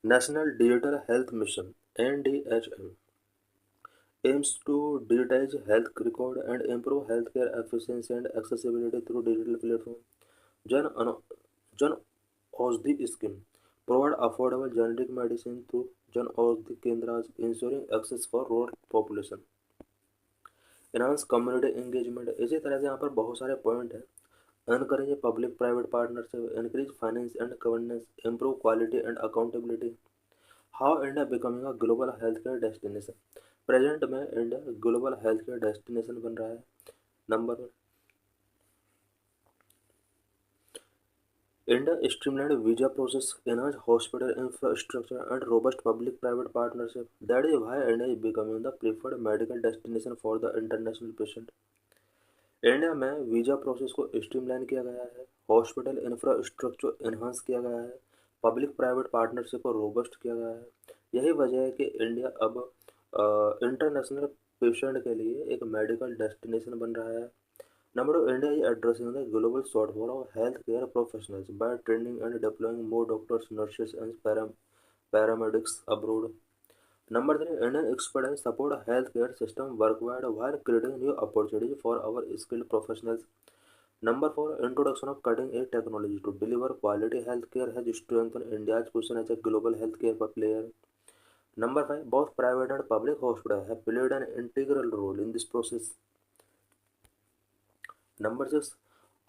National Digital Health Mission (NDHM) aims to digitize health record and improve healthcare efficiency and accessibility through digital platform. Jan, Jan Aushadhi Scheme provide affordable generic medicine through Jan Aushadhi Kendras, ensuring access for rural population. Enhance community engagement. इसी तरह से यहाँ पर बहुत सारे point हैं. Encourage public private partnership, increase finance and governance, improve quality and accountability. How India becoming a global healthcare destination. Present में India global healthcare destination बन रहा है. Number 1, India streamlined visa process, enhance hospital infrastructure and robust public private partnership. That is why India is becoming the preferred medical destination for the international patient. India में visa process को streamline किया गया है, hospital infrastructure enhance किया गया है, public private partnership को robust किया गया है. यही वजह है कि इंडिया अब इंटरनेशनल पेशेंट के लिए एक मेडिकल डेस्टिनेशन बन रहा है. Number 2, India is addressing the global shortfall of health care professionals by training and deploying more doctors, nurses and paramedics abroad. Number 3, Indian experts support healthcare system worldwide while creating new opportunities for our skilled professionals. Number 4, introduction of cutting-edge technology to deliver quality healthcare has strengthened India's position as a global healthcare player. Number 5, both private and public hospitals have played an integral role in this process. Number 6,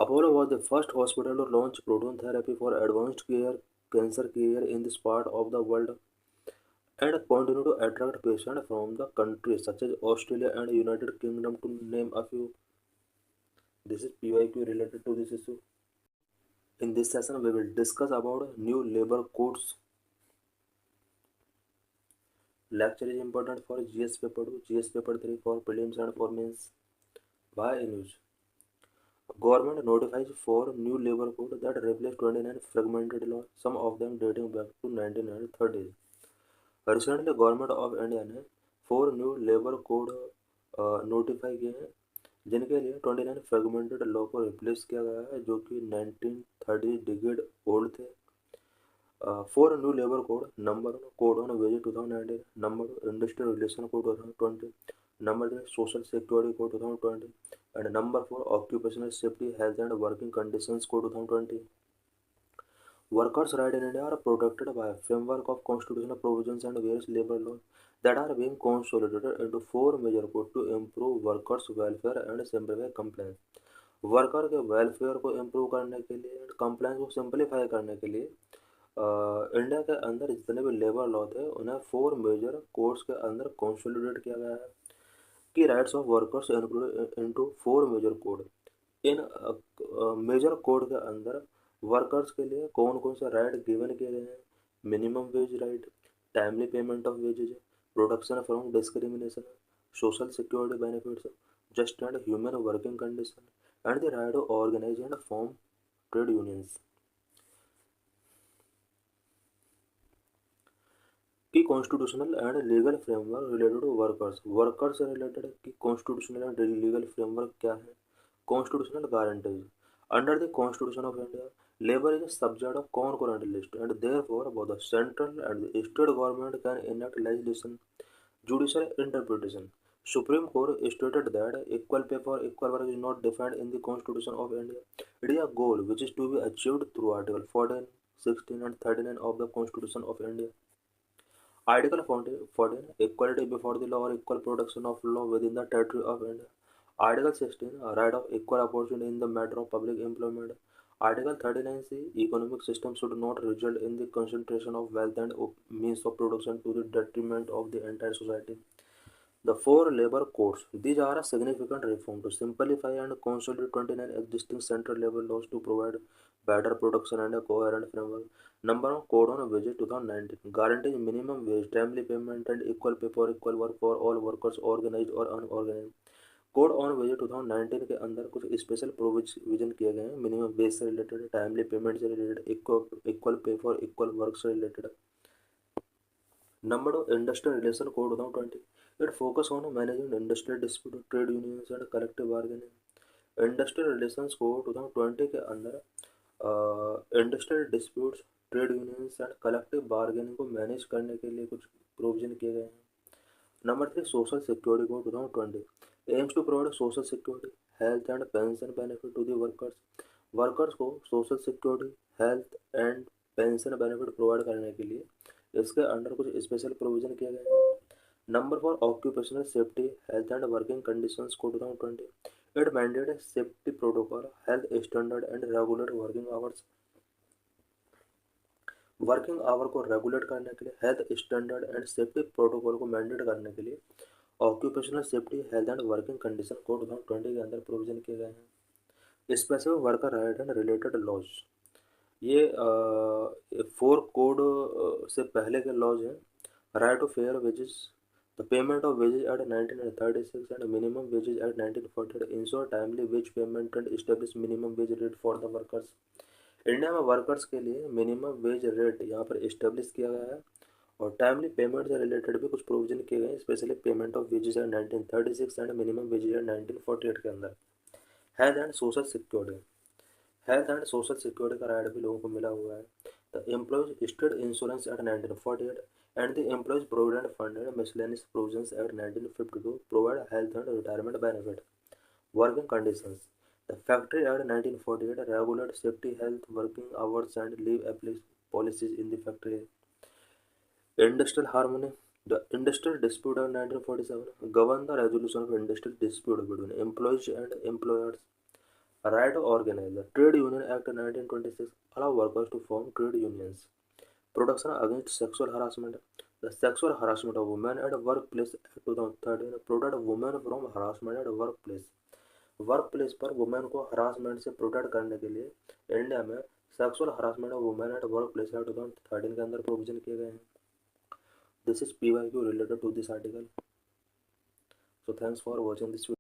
Apollo was the first hospital to launch proton therapy for advanced cancer care in this part of the world and continue to attract patients from the countries such as Australia and United Kingdom to name a few. This is PYQ related to this issue. In this session, we will discuss about new labor codes. Lecture is important for GS paper 2, GS paper 3 for prelims and for mains. Why in use? Government notifies 4 new labor codes that replace 29 fragmented laws, some of them dating back to 1930s. Recently, Government of India ने 4 new labour code notify किए हैं जिनके लिए 29 fragmented law को replace किया गया है जो कि 1930 डिकेड ओल्ड थे. 4 new labour code. Number 1, code on wages 2019. Number 2, industrial relation code 2020. Number 3, social security code 2020. And number 4, occupational safety health and working conditions code 2020. Workers' rights in India are protected by a framework of constitutional provisions and various labor laws that are being consolidated into 4 major codes to improve workers' welfare and simplify compliance. Worker के welfare को improve करने के लिए compliance को simplify करने के लिए India के अंदर जितने भी लेबर लॉ थे उन्हें 4 मेजर कोड्स के अंदर कंसोलिडेट किया गया है कि rights of workers included into 4 major code. इन मेजर कोड के अंदर वर्कर्स के लिए कौन कौन से राइट गिवन किए गए हैं? Minimum wage right, timely payment of wages, protection from discrimination, social security benefits, just and humane working condition and the right to organise and form trade unions. Key constitutional and legal framework related to workers से related key constitutional and legal framework क्या है? Constitutional guarantees. Under the constitution of India, labor is a subject of concurrent list and therefore both the central and the state government can enact legislation. Judicial interpretation. Supreme Court stated that equal pay for equal work is not defined in the Constitution of India. It is a goal which is to be achieved through Article 14, 16 and 39 of the Constitution of India. Article 14, equality before the law or equal protection of law within the territory of India. Article 16, right of equal opportunity in the matter of public employment. Article 39C, economic system should not result in the concentration of wealth and means of production to the detriment of the entire society. The 4 labor codes. These are a significant reform to simplify and consolidate 29 existing central level laws to provide better protection and a coherent framework. Number 1, Code on Wages 2019 guarantees minimum wage, timely payment and equal pay for equal work for all workers, organized or unorganized. Code on wages 2019 के अंदर कुछ special provision किए गए हैं minimum wage से related, timely payment से related, equal pay for equal work से related. Number 2, industrial relation code 2020. It focus on managing industrial dispute, trade unions and collective bargaining. Industrial relations code 2020 के अंदर industrial disputes, trade unions and collective bargaining को manage करने के लिए कुछ provision किए गए हैं. Number 3, social security code 2020 aims to provide social security, health and pension benefit to the workers. Workers को social security, health and pension benefit provide करने के लिए इसके अंडर कुछ स्पेशल प्रोविजन किए गए हैं. Number 4, occupational safety, health and working conditions code 2020. It mandate safety protocol, health standard and regulate working hours. Working hour को रेगुलेट करने के लिए, health standard and safety protocol को मैंडेट करने के लिए occupational safety, health and working condition code 2020 के अंदर प्रोविजन किए गए हैं. Specific worker right and related laws. ये 4 कोड से पहले के लॉज हैं. Right to fair wages, the payment of wages act 1936 and minimum wages act 1948. Ensure timely wage payment and establish minimum wage rate for the workers. India में workers के लिए minimum wage rate यहाँ पर establish किया गया है और timely payment से रिलेटेड भी कुछ प्रोविजन किए गए हैं, specially payment of wages act 1936 and minimum wages act 1948 के अंदर. Health and social security. Health and social security का राइट भी लोगों को मिला हुआ है. The employees state insurance act 1948 and the employees provident fund and miscellaneous provisions act 1952 provide health and retirement benefit. Working conditions. The Factory Act 1948 regulated safety, health, working hours, and leave policies in the factory. Industrial harmony. The Industrial Dispute Act 1947 governed the resolution of industrial dispute between employees and employers. Right to organize. The Trade Union Act 1926 allowed workers to form trade unions. Protection against sexual harassment. The Sexual Harassment of Women at Workplace Act 2013 protected women from harassment at workplace. Workplace पर women को harassment से protect करने के लिए India में sexual harassment of women at work place act 2013 के अंदर provision किए गए हैं. This is PYQ related to this article. So thanks for watching this video.